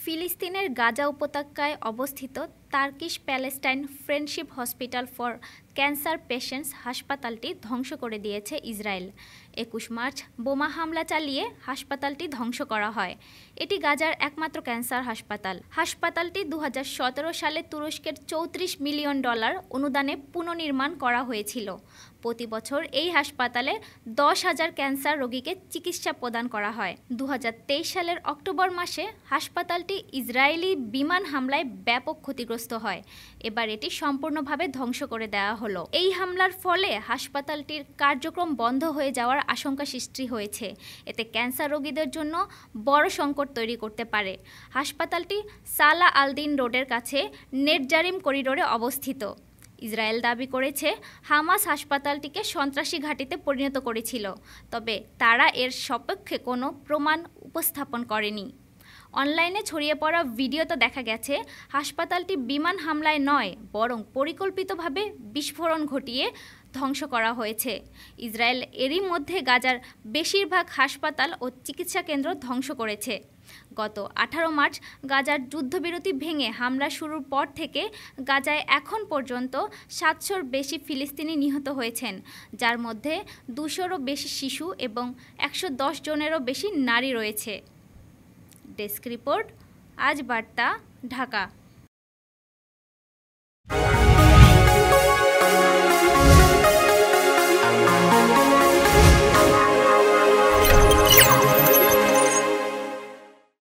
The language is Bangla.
ফিলিস্তিনের গাজা উপত্যকায় অবস্থিত Turkish Palestine friendship hospital for cancer patients হাসপাতালটি ধ্বংস করে দিয়েছে ইসরায়েল। ২১ মার্চ বোমা হামলা চালিয়ে হাসপাতালটি ধ্বংস করা হয়। এটি গাজার একমাত্র ক্যান্সার হাসপাতাল। হাসপাতালটি ২০১৭ সালে তুরস্কের $৩৪ মিলিয়ন অনুদানে পুনর্নির্মাণ করা হয়েছিল। প্রতি বছর এই হাসপাতালে ১০,০০০ ক্যান্সার রোগীকে চিকিৎসা প্রদান করা হয়। ২০২৩ সালের অক্টোবর মাসে হাসপাতালটি ইসরায়েলি বিমান হামলায় ব্যাপক ক্ষতিগ্রস্ত হয়। এবার এটি সম্পূর্ণভাবে ধ্বংস করে দেওয়া হলো। এই হামলার ফলে হাসপাতালটির কার্যক্রম বন্ধ হয়ে যাওয়ার আশঙ্কা সৃষ্টি হয়েছে। এতে ক্যান্সার রোগীদের জন্য বড় সংকট তৈরি করতে পারে। হাসপাতালটি সালাহ আল-দিন রোডের কাছে নেটজারিম করিডোরে অবস্থিত। ইসরায়েল দাবি করেছে হামাস হাসপাতালটিকে সন্ত্রাসী ঘাঁটিতে পরিণত করেছিল, তবে তারা এর সপক্ষে কোনো প্রমাণ উপস্থাপন করেনি। অনলাইনে ছড়িয়ে পড়া ভিডিওতে দেখা গেছে হাসপাতালটি বিমান হামলায় নয়, বরং পরিকল্পিতভাবে বিস্ফোরণ ঘটিয়ে ধ্বংস করা হয়েছে। ইসরায়েল এরই মধ্যে গাজার বেশিরভাগ হাসপাতাল ও চিকিৎসা কেন্দ্র ধ্বংস করেছে। গত ১৮ মার্চ গাজার যুদ্ধবিরতি ভেঙে হামলা শুরুর পর থেকে গাজায় এখন পর্যন্ত ৭০০-র বেশি ফিলিস্তিনি নিহত হয়েছেন, যার মধ্যে ২০০-রও বেশি শিশু এবং ১১০ জনেরও বেশি নারী রয়েছে। ডেস্ক রিপোর্ট, আজ বার্তা, ঢাকা।